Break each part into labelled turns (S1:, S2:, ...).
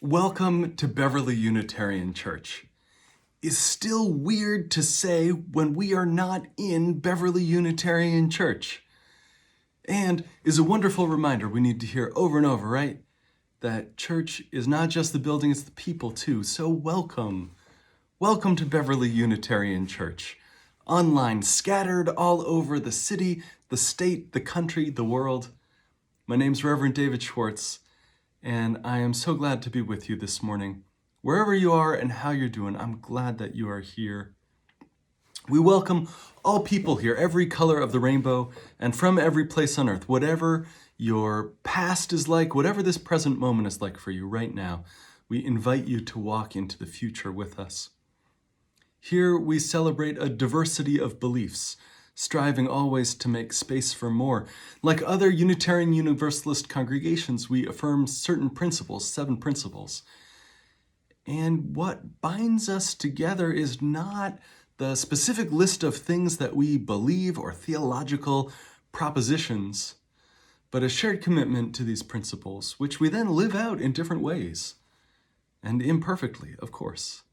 S1: Welcome to Beverly Unitarian Church. Is still weird to say when we are not in Beverly Unitarian Church. And is a wonderful reminder we need to hear over and over, right? That church is not just the building, it's the people too. So welcome. Welcome to Beverly Unitarian Church. Online, scattered all over the city, the state, the country, the world. My name's Reverend David Schwartz, and I am so glad to be with you this morning. Wherever you are and how you're doing, I'm glad that you are here. We welcome all people here, every color of the rainbow, and from every place on earth. Whatever your past is like, whatever this present moment is like for you right now, we invite you to walk into the future with us. Here we celebrate a diversity of beliefs, striving always to make space for more. Like other Unitarian Universalist congregations, we affirm certain principles, 7 principles. And what binds us together is not the specific list of things that we believe or theological propositions, but a shared commitment to these principles, which we then live out in different ways, and imperfectly, of course.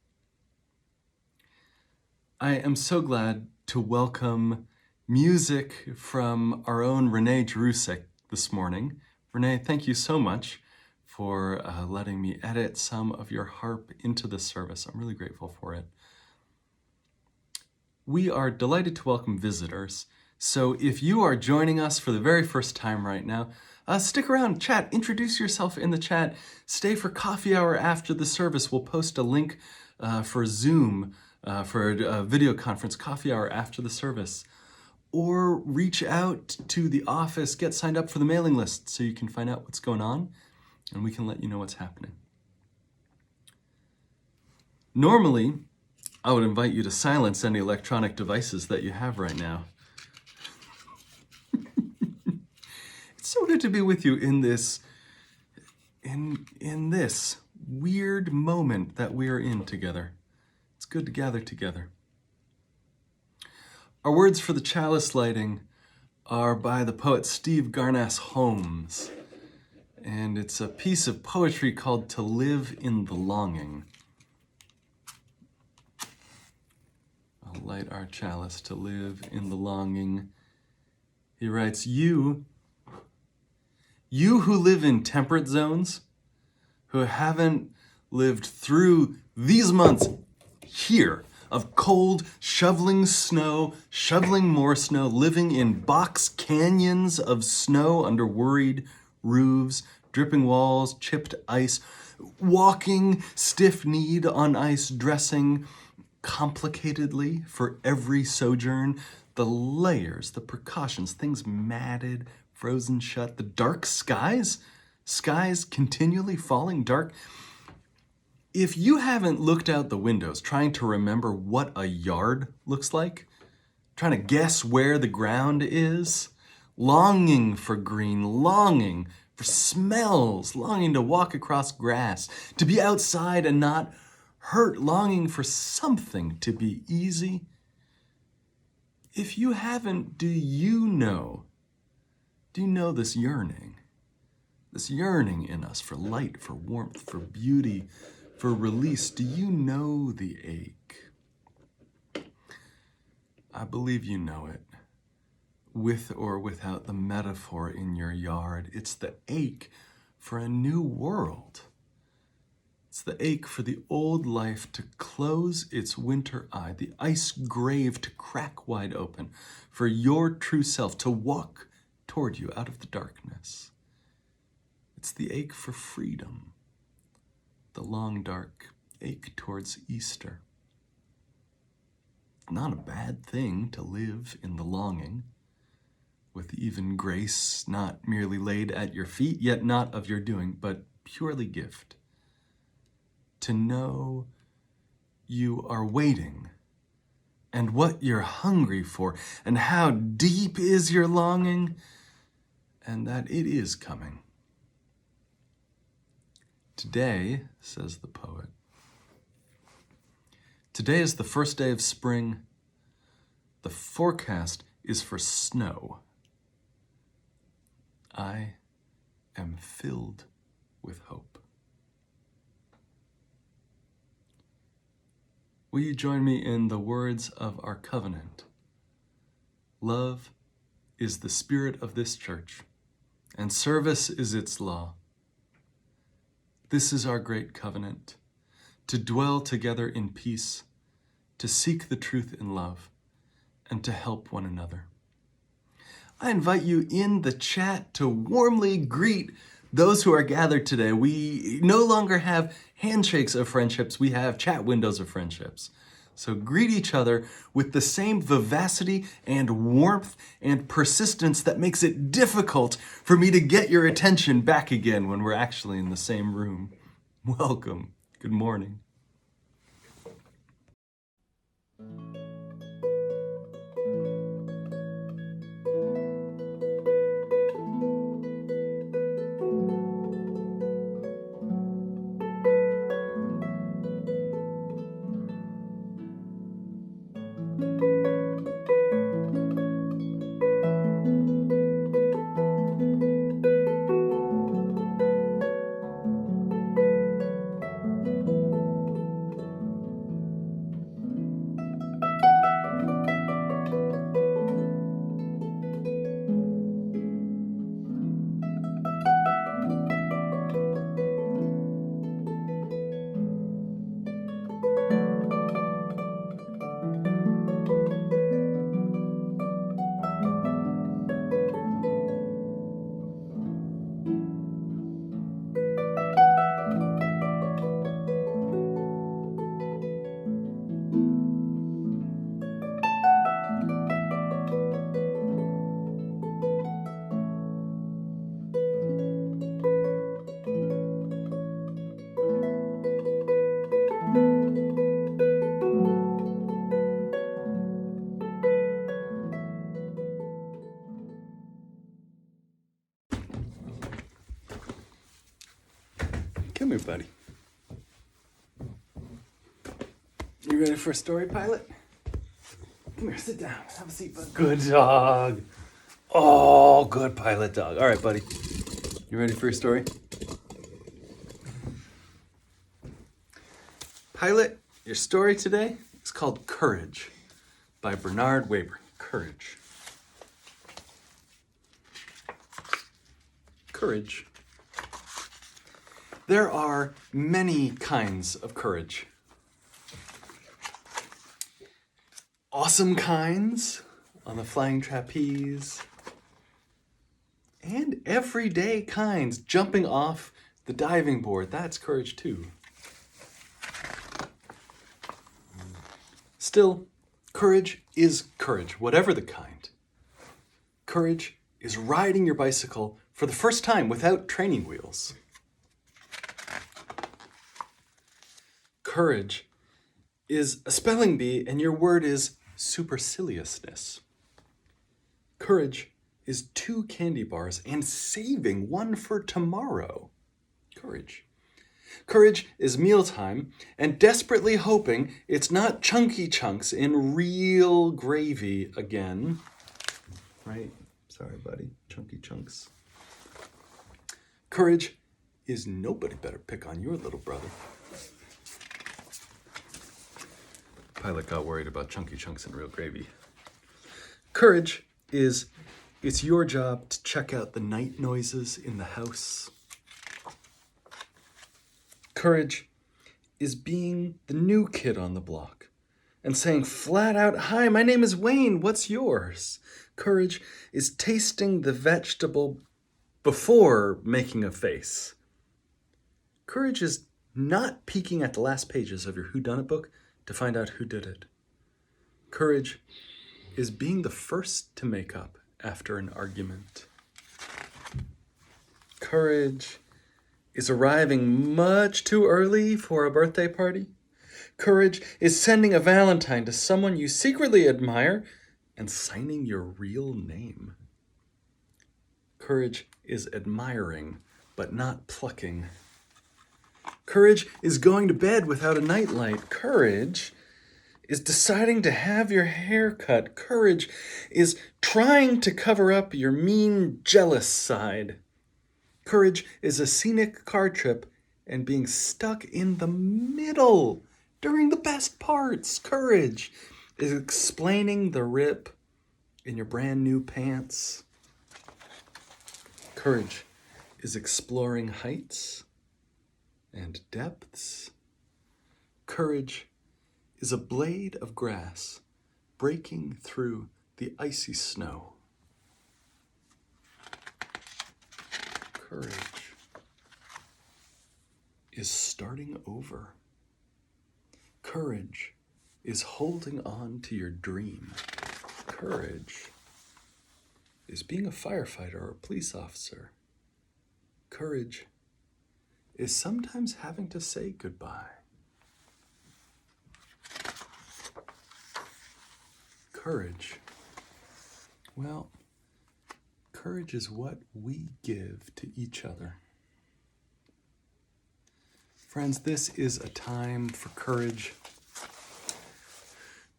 S1: I am so glad to welcome music from our own Renee Jerusek this morning. Renee, thank you so much for letting me edit some of your harp into the service. I'm really grateful for it. We are delighted to welcome visitors. So if you are joining us for the very first time right now, stick around, chat, introduce yourself in the chat, stay for coffee hour after the service. We'll post a link for Zoom for a video conference, coffee hour after the service. Or reach out to the office, get signed up for the mailing list so you can find out what's going on and we can let you know what's happening. Normally, I would invite you to silence any electronic devices that you have right now. It's so good to be with you in this weird moment that we are in together. It's good to gather together. Our words for the chalice lighting are by the poet Steve Garnass Holmes, and it's a piece of poetry called To Live in the Longing. I'll light our chalice to live in the longing. He writes, You who live in temperate zones, who haven't lived through these months here of cold, shoveling snow, shoveling more snow, living in box canyons of snow under worried roofs, dripping walls, chipped ice, walking stiff-kneed on ice, dressing complicatedly for every sojourn, the layers, the precautions, things matted, frozen shut, the dark skies continually falling dark. If you haven't looked out the windows trying to remember what a yard looks like, trying to guess where the ground is, longing for green, longing for smells, longing to walk across grass, to be outside and not hurt, longing for something to be easy. If you haven't, do you know this yearning? This yearning in us for light, for warmth, for beauty, for release. Do you know the ache? I believe you know it, with or without the metaphor in your yard. It's the ache for a new world. It's the ache for the old life to close its winter eye, the ice grave to crack wide open, for your true self to walk toward you out of the darkness. It's the ache for freedom. The long, dark ache towards Easter. Not a bad thing to live in the longing, with even grace not merely laid at your feet, yet not of your doing, but purely gift. To know you are waiting, and what you're hungry for, and how deep is your longing, and that it is coming. Today, says the poet, today is the first day of spring. The forecast is for snow. I am filled with hope. Will you join me in the words of our covenant? Love is the spirit of this church, and service is its law. This is our great covenant, to dwell together in peace, to seek the truth in love, and to help one another. I invite you in the chat to warmly greet those who are gathered today. We no longer have handshakes of friendships, we have chat windows of friendships. So greet each other with the same vivacity and warmth and persistence that makes it difficult for me to get your attention back again when we're actually in the same room. Welcome. Good morning. Come here, buddy. You ready for a story, Pilot? Come here, sit down. Have a seat, bud. Good dog. Oh, good Pilot dog. All right, buddy. You ready for a story? Pilot, your story today is called Courage by Bernard Wayburn. Courage. Courage. There are many kinds of courage. Awesome kinds on the flying trapeze, and everyday kinds jumping off the diving board. That's courage too. Still, courage is courage, whatever the kind. Courage is riding your bicycle for the first time without training wheels. Courage is a spelling bee, and your word is superciliousness. Courage is 2 candy bars and saving one for tomorrow. Courage. Courage is mealtime and desperately hoping it's not chunky chunks in real gravy again. Right? Sorry, buddy. Chunky chunks. Courage is nobody better pick on your little brother. Pilot got worried about chunky chunks and real gravy. Courage is, it's your job to check out the night noises in the house. Courage is being the new kid on the block and saying flat out, "Hi, my name is Wayne, what's yours?" Courage is tasting the vegetable before making a face. Courage is not peeking at the last pages of your whodunit book to find out who did it. Courage is being the first to make up after an argument. Courage is arriving much too early for a birthday party. Courage is sending a Valentine to someone you secretly admire and signing your real name. Courage is admiring but not plucking. Courage is going to bed without a nightlight. Courage is deciding to have your hair cut. Courage is trying to cover up your mean, jealous side. Courage is a scenic car trip and being stuck in the middle during the best parts. Courage is explaining the rip in your brand new pants. Courage is exploring heights and depths. Courage is a blade of grass breaking through the icy snow. Courage is starting over. Courage is holding on to your dream. Courage is being a firefighter or a police officer. Courage is sometimes having to say goodbye. Courage, well, courage is what we give to each other. Friends, this is a time for courage.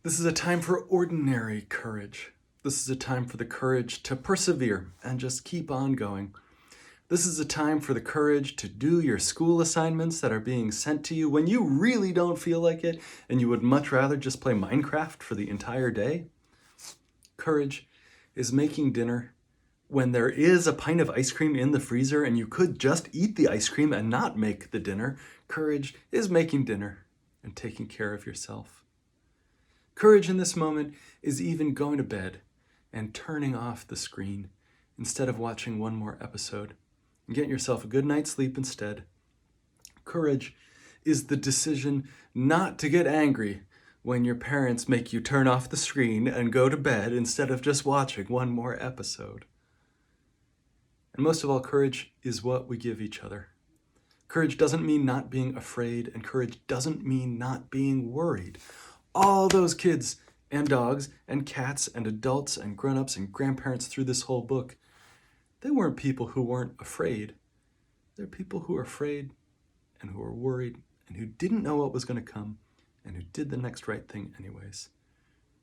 S1: This is a time for ordinary courage. This is a time for the courage to persevere and just keep on going. This is a time for the courage to do your school assignments that are being sent to you when you really don't feel like it and you would much rather just play Minecraft for the entire day. Courage is making dinner when there is a pint of ice cream in the freezer and you could just eat the ice cream and not make the dinner. Courage is making dinner and taking care of yourself. Courage in this moment is even going to bed and turning off the screen instead of watching one more episode and getting yourself a good night's sleep instead. Courage is the decision not to get angry when your parents make you turn off the screen and go to bed instead of just watching one more episode. And most of all, courage is what we give each other. Courage doesn't mean not being afraid, and courage doesn't mean not being worried. All those kids and dogs and cats and adults and grown-ups and grandparents through this whole book, they weren't people who weren't afraid. They're people who are afraid and who are worried and who didn't know what was going to come and who did the next right thing anyways.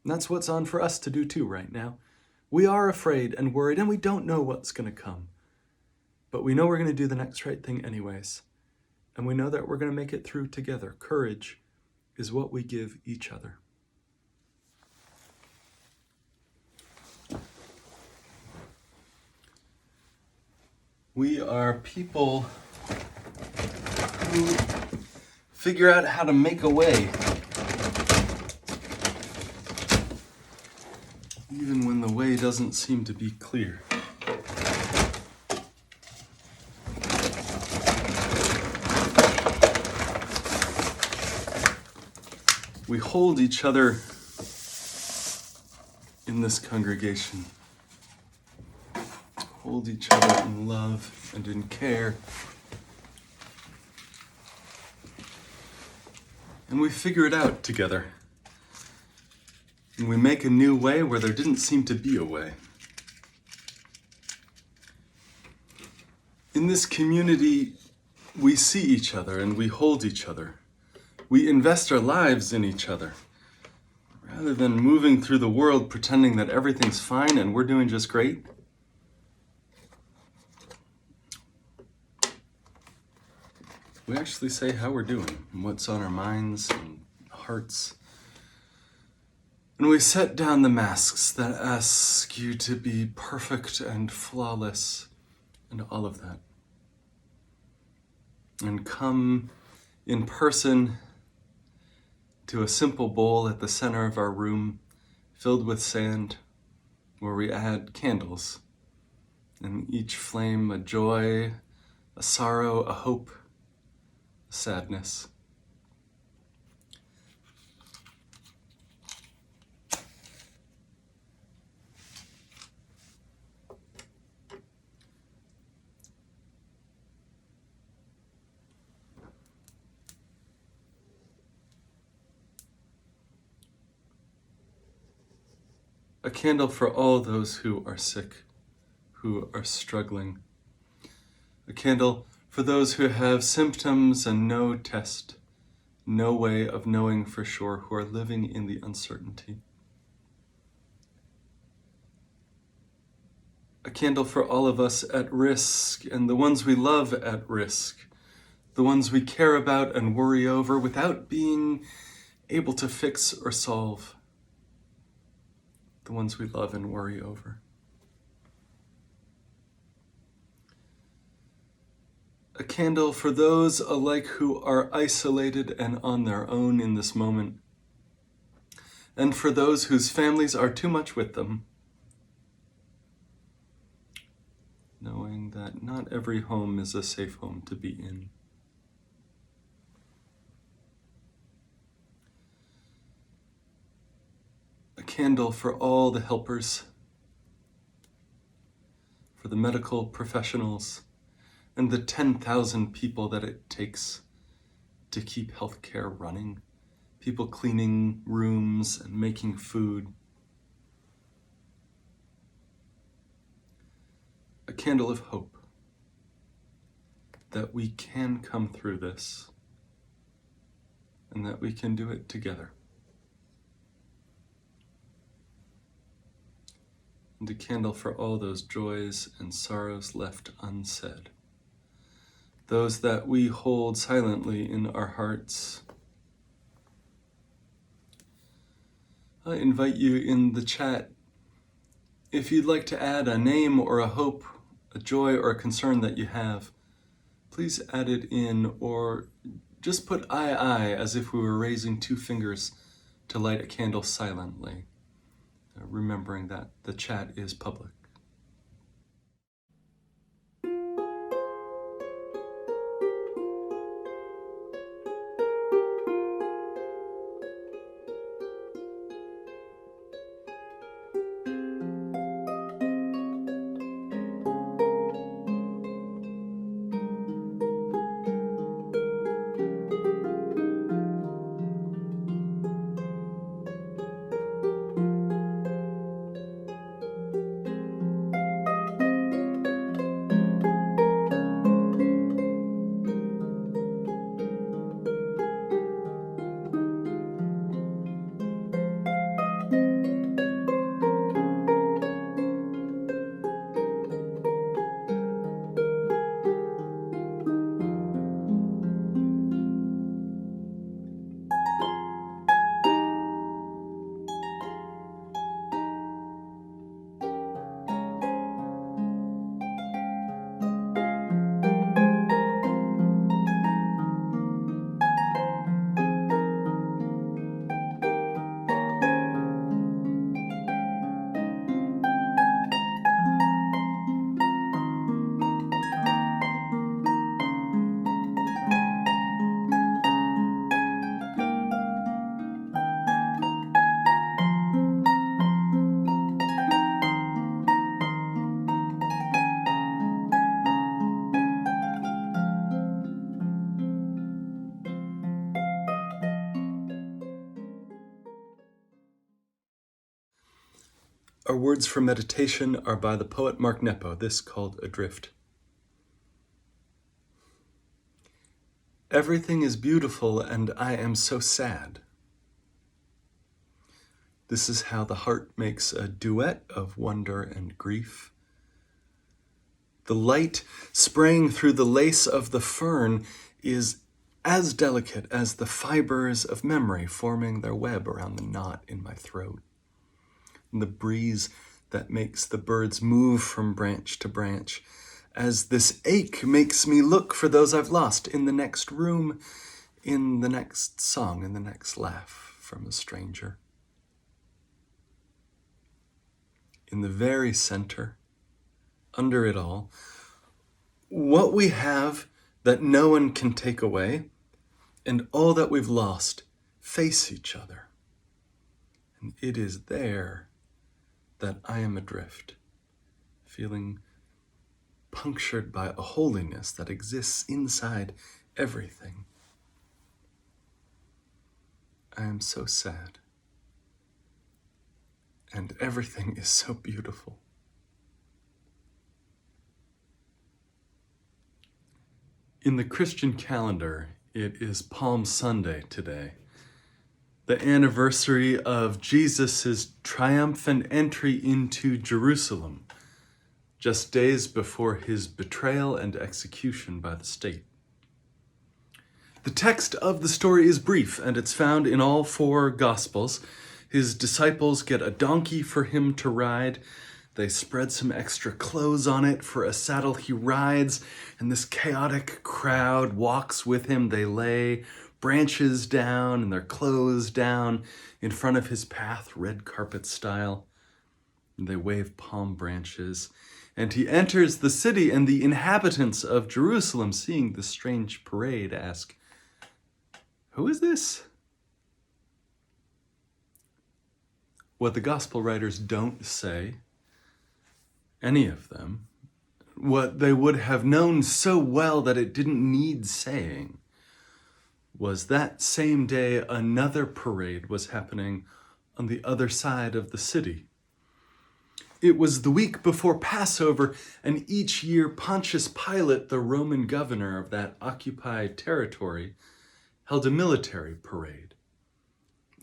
S1: And that's what's on for us to do too right now. We are afraid and worried and we don't know what's going to come. But we know we're going to do the next right thing anyways. And we know that we're going to make it through together. Courage is what we give each other. We are people who figure out how to make a way, even when the way doesn't seem to be clear. We hold each other in this congregation. Hold each other in love and in care. And we figure it out together. And we make a new way where there didn't seem to be a way. In this community, we see each other and we hold each other. We invest our lives in each other. Rather than moving through the world pretending that everything's fine and we're doing just great, we actually say how we're doing and what's on our minds and hearts. And we set down the masks that ask you to be perfect and flawless and all of that. And come in person to a simple bowl at the center of our room filled with sand where we add candles. And each flame a joy, a sorrow, a hope, a sadness. A candle for all those who are sick, who are struggling. A candle for those who have symptoms and no test, no way of knowing for sure, who are living in the uncertainty. A candle for all of us at risk and the ones we love at risk, the ones we care about and worry over without being able to fix or solve the ones we love and worry over. A candle for those alike who are isolated and on their own in this moment, and for those whose families are too much with them, knowing that not every home is a safe home to be in. A candle for all the helpers, for the medical professionals, and the 10,000 people that it takes to keep healthcare running, people cleaning rooms and making food. A candle of hope that we can come through this and that we can do it together. And a candle for all those joys and sorrows left unsaid, those that we hold silently in our hearts. I invite you in the chat, if you'd like to add a name or a hope, a joy or a concern that you have, please add it in, or just put I as if we were raising two fingers to light a candle silently, remembering that the chat is public. Our words for meditation are by the poet Mark Nepo, this called Adrift. Everything is beautiful and I am so sad. This is how the heart makes a duet of wonder and grief. The light spraying through the lace of the fern is as delicate as the fibers of memory forming their web around the knot in my throat. And the breeze that makes the birds move from branch to branch, as this ache makes me look for those I've lost in the next room, in the next song, in the next laugh from a stranger. In the very center, under it all, what we have that no one can take away, and all that we've lost face each other. And it is there that I am adrift, feeling punctured by a holiness that exists inside everything. I am so sad, and everything is so beautiful. In the Christian calendar, it is Palm Sunday today, the anniversary of Jesus' triumphant entry into Jerusalem, just days before his betrayal and execution by the state. The text of the story is brief, and it's found in all 4 Gospels. His disciples get a donkey for him to ride. They spread some extra clothes on it for a saddle he rides, and this chaotic crowd walks with him. They lay branches down and their clothes down in front of his path, red carpet style. And they wave palm branches. And he enters the city, and the inhabitants of Jerusalem, seeing this strange parade, ask, "Who is this?" What the gospel writers don't say, any of them, what they would have known so well that it didn't need saying, was that same day another parade was happening on the other side of the city. It was the week before Passover, and each year Pontius Pilate, the Roman governor of that occupied territory, held a military parade.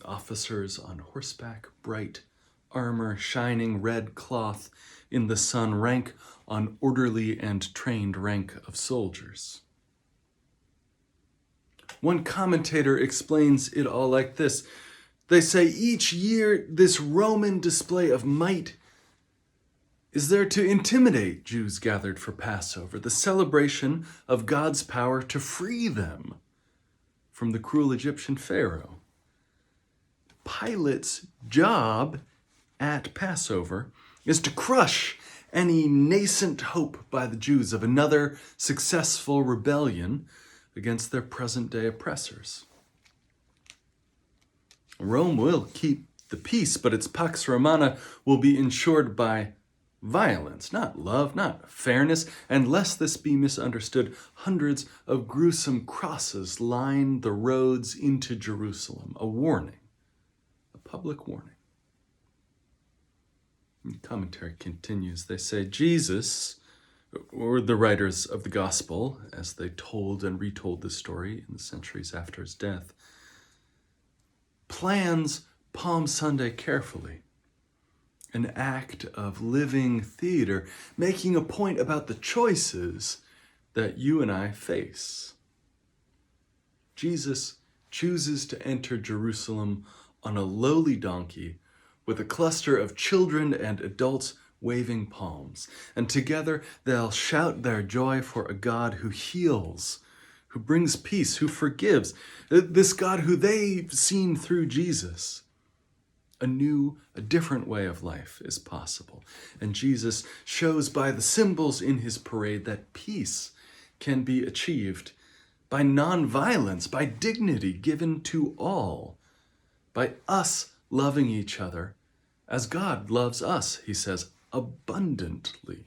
S1: Officers on horseback, bright armor, shining red cloth in the sun, rank on orderly and trained rank of soldiers. One commentator explains it all like this. They say each year this Roman display of might is there to intimidate Jews gathered for Passover, the celebration of God's power to free them from the cruel Egyptian Pharaoh. Pilate's job at Passover is to crush any nascent hope by the Jews of another successful rebellion against their present-day oppressors. Rome will keep the peace, but its Pax Romana will be ensured by violence, not love, not fairness, and lest this be misunderstood, hundreds of gruesome crosses line the roads into Jerusalem, a warning, a public warning. The commentary continues. They say Jesus, or the writers of the gospel, as they told and retold this story in the centuries after his death, plans Palm Sunday carefully, an act of living theater, making a point about the choices that you and I face. Jesus chooses to enter Jerusalem on a lowly donkey with a cluster of children and adults waving palms, and together they'll shout their joy for a God who heals, who brings peace, who forgives, this God who they've seen through Jesus. A different way of life is possible. And Jesus shows by the symbols in his parade that peace can be achieved by nonviolence, by dignity given to all, by us loving each other as God loves us, he says, abundantly.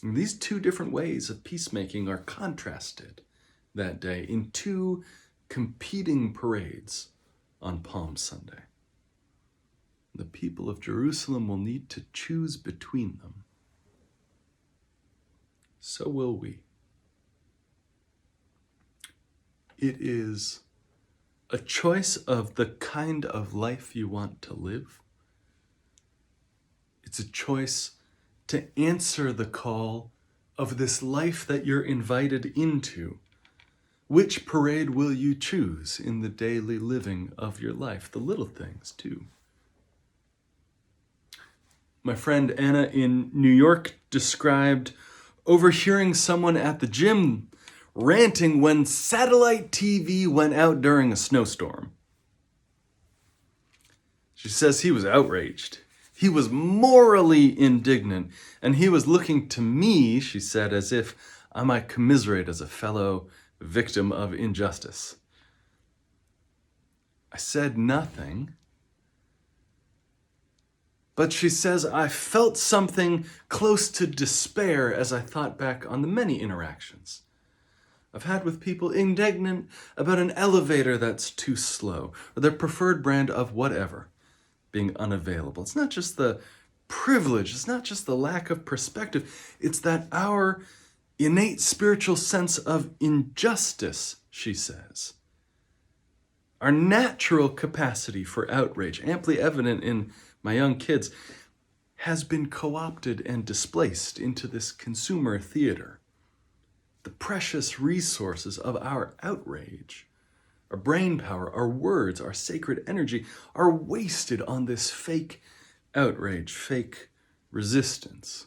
S1: And these 2 different ways of peacemaking are contrasted that day in 2 competing parades on Palm Sunday. The people of Jerusalem will need to choose between them. So will we. It is a choice of the kind of life you want to live. It's a choice to answer the call of this life that you're invited into. Which parade will you choose in the daily living of your life? The little things, too. My friend Anna in New York described overhearing someone at the gym ranting when satellite TV went out during a snowstorm. She says he was outraged. He was morally indignant, and he was looking to me, she said, as if I might commiserate as a fellow victim of injustice. I said nothing, but she says I felt something close to despair as I thought back on the many interactions I've had with people indignant about an elevator that's too slow, or their preferred brand of whatever being unavailable. It's not just the privilege, it's not just the lack of perspective, it's that our innate spiritual sense of injustice, she says. Our natural capacity for outrage, amply evident in my young kids, has been co-opted and displaced into this consumer theater. The the precious resources of our outrage, our brain power, our words, our sacred energy are wasted on this fake outrage, fake resistance.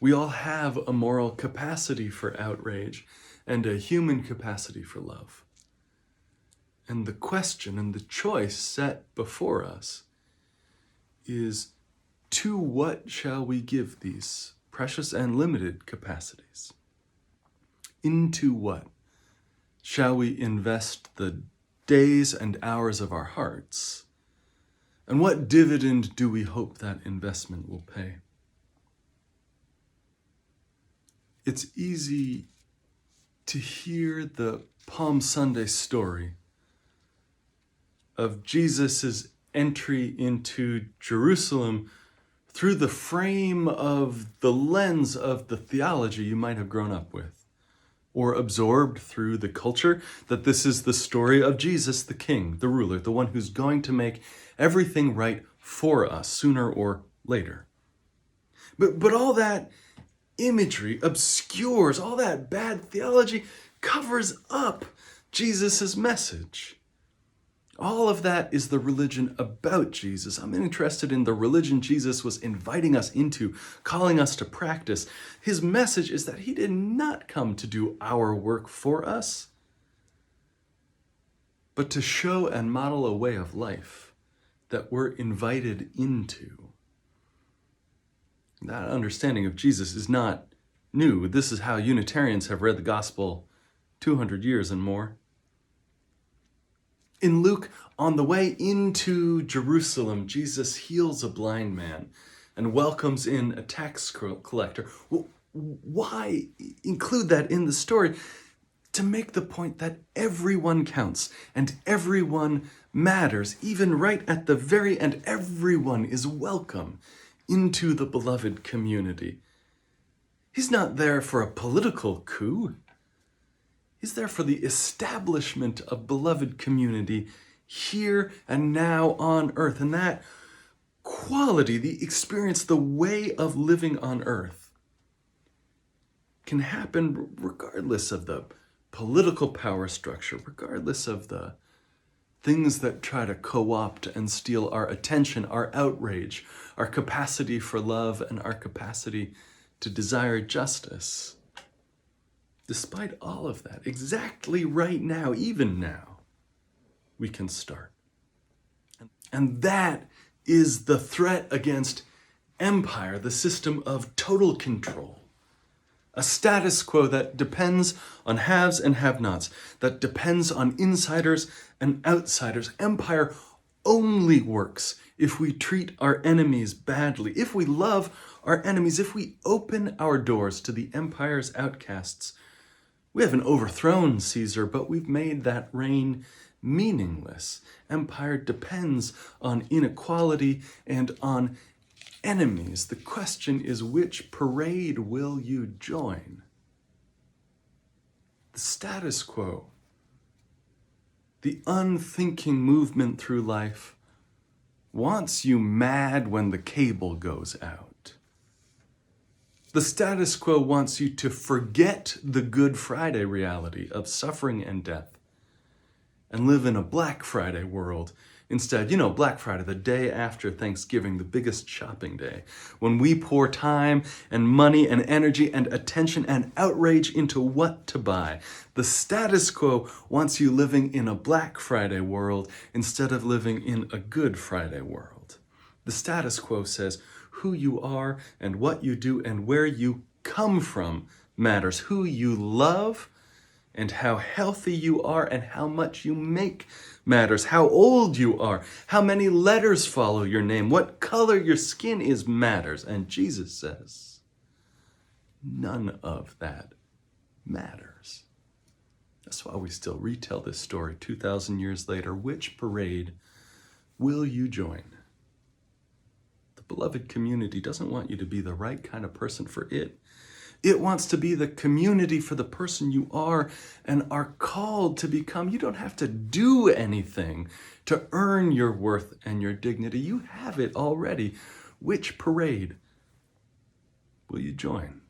S1: We all have a moral capacity for outrage and a human capacity for love. And the question and the choice set before us is, to what shall we give these precious and limited capacities? Into what shall we invest the days and hours of our hearts? And what dividend do we hope that investment will pay? It's easy to hear the Palm Sunday story of Jesus' entry into Jerusalem through the frame of the lens of the theology you might have grown up with, or absorbed through the culture, that this is the story of Jesus, the king, the ruler, the one who's going to make everything right for us sooner or later. But all that imagery obscures, all that bad theology covers up Jesus' message. All of that is the religion about Jesus. I'm interested in the religion Jesus was inviting us into, calling us to practice. His message is that he did not come to do our work for us, but to show and model a way of life that we're invited into. That understanding of Jesus is not new. This is how Unitarians have read the gospel 200 years and more. In Luke, on the way into Jerusalem, Jesus heals a blind man and welcomes in a tax collector. Well, why include that in the story? To make the point that everyone counts and everyone matters, even right at the very end. Everyone is welcome into the beloved community. He's not there for a political coup. He's there for the establishment of beloved community here and now on earth. And that quality, the experience, the way of living on earth can happen regardless of the political power structure, regardless of the things that try to co-opt and steal our attention, our outrage, our capacity for love, and our capacity to desire justice. Despite all of that, exactly right now, even now, we can start. And that is the threat against empire, the system of total control. A status quo that depends on haves and have-nots, that depends on insiders and outsiders. Empire only works if we treat our enemies badly, if we love our enemies, if we open our doors to the empire's outcasts. We haven't overthrown Caesar, but we've made that reign meaningless. Empire depends on inequality and on enemies. The question is, which parade will you join? The status quo, the unthinking movement through life, wants you mad when the cable goes out. The status quo wants you to forget the Good Friday reality of suffering and death and live in a Black Friday world instead. Black Friday, the day after Thanksgiving, the biggest shopping day, when we pour time and money and energy and attention and outrage into what to buy. The status quo wants you living in a Black Friday world instead of living in a Good Friday world. The status quo says who you are and what you do and where you come from matters. Who you love and how healthy you are and how much you make matters. How old you are, how many letters follow your name, what color your skin is matters. And Jesus says, none of that matters. That's why we still retell this story 2,000 years later. Which parade will you join? The beloved community doesn't want you to be the right kind of person for it. It wants to be the community for the person you are and are called to become. You don't have to do anything to earn your worth and your dignity. You have it already. Which parade will you join?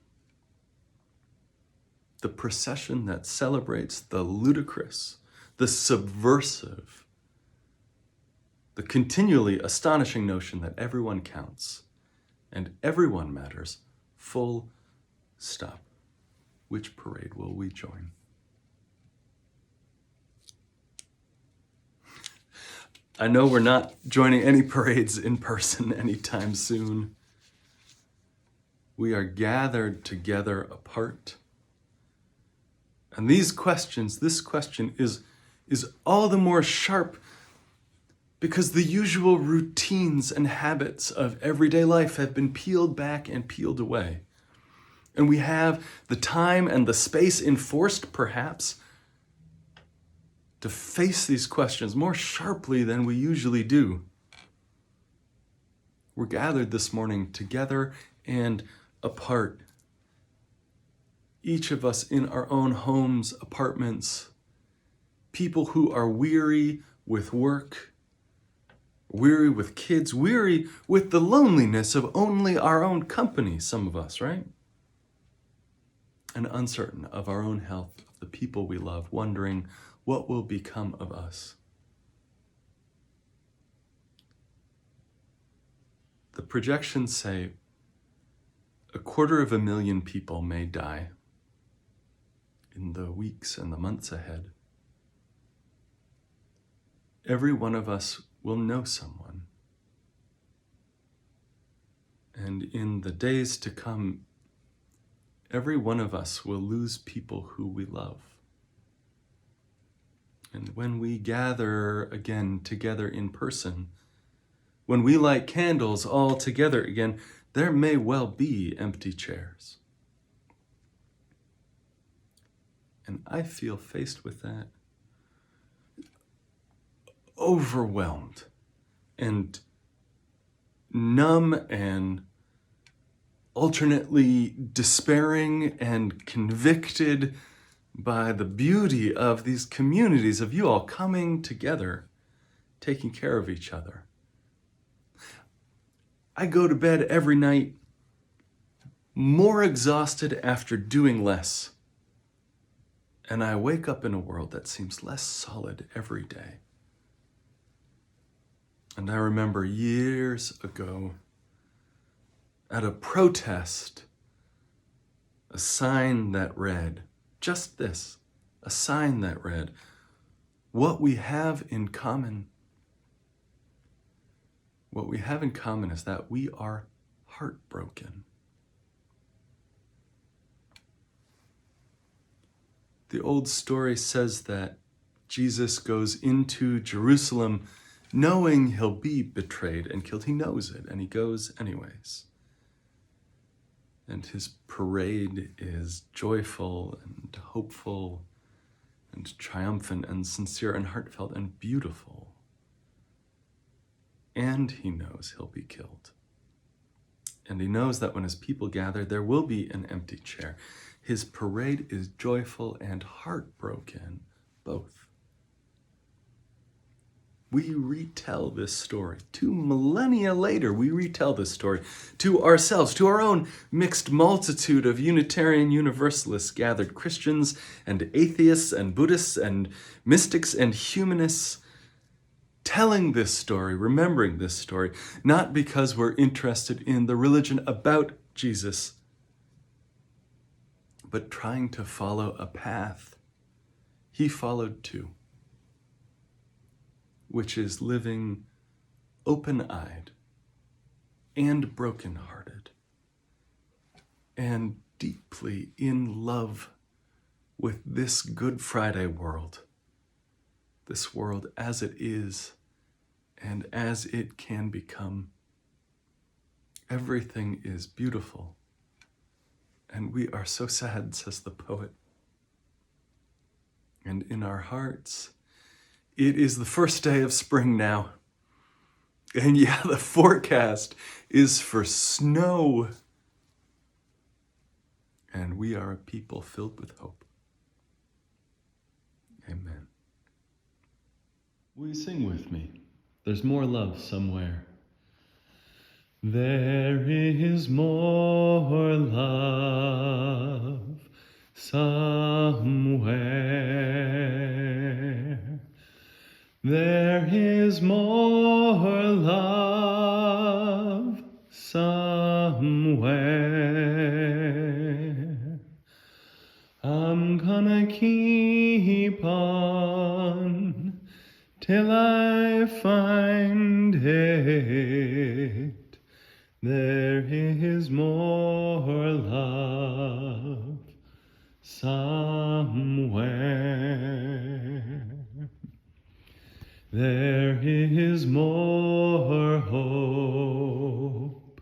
S1: the procession that celebrates the ludicrous, the subversive, the continually astonishing notion that everyone counts and everyone matters, full stop. Which parade will we join? I know we're not joining any parades in person anytime soon. We are gathered together apart. And this question is all the more sharp because the usual routines and habits of everyday life have been peeled back and peeled away. And we have the time and the space enforced, perhaps, to face these questions more sharply than we usually do. We're gathered this morning together and apart. Each of us in our own homes, apartments, people who are weary with work, weary with kids, weary with the loneliness of only our own company, some of us, right? And uncertain of our own health, of the people we love, wondering what will become of us. The projections say 250,000 people may die in the weeks and the months ahead. Every one of us will know someone. And in the days to come, every one of us will lose people who we love. And when we gather again together in person, when we light candles all together again, there may well be empty chairs. And I feel faced with that, overwhelmed and numb and alternately despairing and convicted by the beauty of these communities of you all coming together, taking care of each other. I go to bed every night more exhausted after doing less. And I wake up in a world that seems less solid every day. And I remember years ago at a protest, a sign that read, just this, a sign that read, what we have in common is that we are heartbroken. The old story says that Jesus goes into Jerusalem knowing he'll be betrayed and killed. He knows it, and he goes anyways. And his parade is joyful and hopeful and triumphant and sincere and heartfelt and beautiful. And he knows he'll be killed. And he knows that when his people gather, there will be an empty chair. His parade is joyful and heartbroken, both. We retell this story. 2 millennia later, we retell this story to ourselves, to our own mixed multitude of Unitarian Universalists gathered, Christians and atheists and Buddhists and mystics and humanists, telling this story, remembering this story, not because we're interested in the religion about Jesus, but trying to follow a path he followed too, which is living open-eyed and broken-hearted and deeply in love with this Good Friday world, this world as it is and as it can become. Everything is beautiful. And we are so sad, says the poet. And in our hearts, it is the first day of spring now. And yeah, the forecast is for snow. And we are a people filled with hope. Amen. Will you sing with me? There's more love somewhere. There is more love
S2: somewhere. There is more love somewhere. I'm gonna keep on till I find it. There is more love somewhere. There is more hope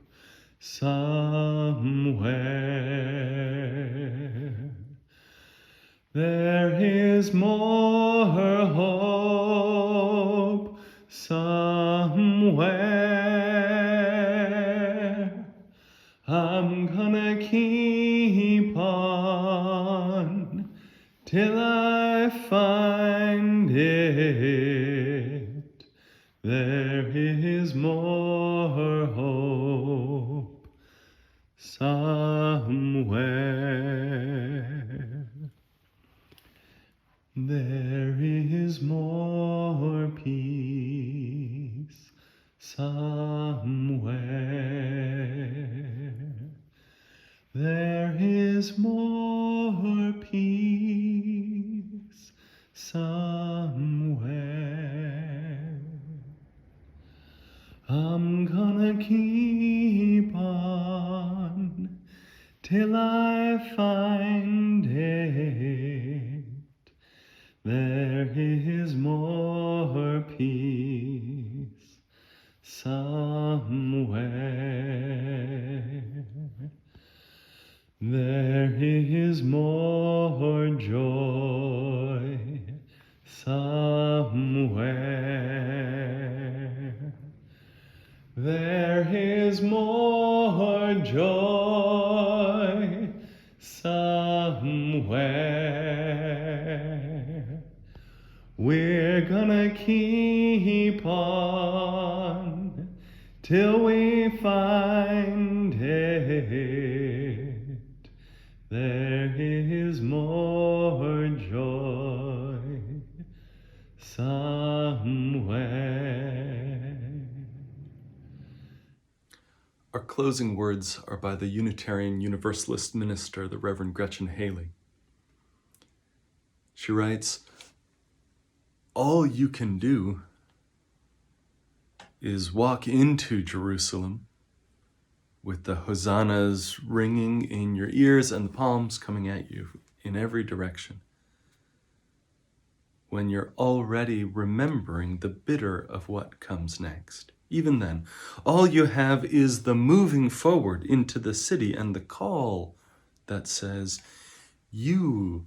S2: somewhere. There is more hope somewhere. I'm gonna keep on till I find it. There is more hope somewhere. There is more peace somewhere. There is more peace somewhere. I'm gonna keep on till I find it. There is more peace somewhere. There is more joy somewhere. There is more joy somewhere. We're gonna keep on till we find it. There is more joy somewhere.
S1: Our closing words are by the Unitarian Universalist minister, the Reverend Gretchen Haley. She writes, "All you can do is walk into Jerusalem with the hosannas ringing in your ears and the palms coming at you in every direction, when you're already remembering the bitter of what comes next. Even then, all you have is the moving forward into the city and the call that says, you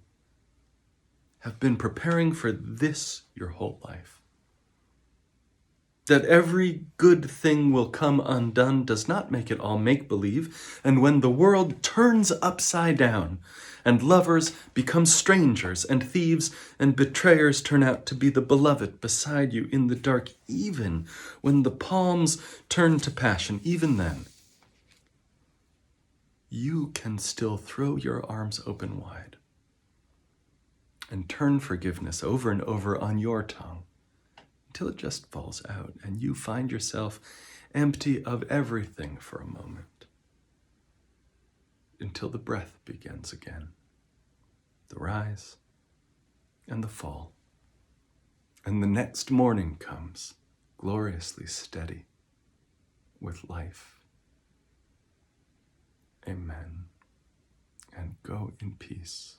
S1: have been preparing for this your whole life. That every good thing will come undone does not make it all make-believe, and when the world turns upside down, and lovers become strangers, and thieves and betrayers turn out to be the beloved beside you in the dark, even when the palms turn to passion, even then, you can still throw your arms open wide and turn forgiveness over and over on your tongue, until it just falls out and you find yourself empty of everything for a moment, until the breath begins again, the rise and the fall, and the next morning comes gloriously steady with life. Amen. And go in peace.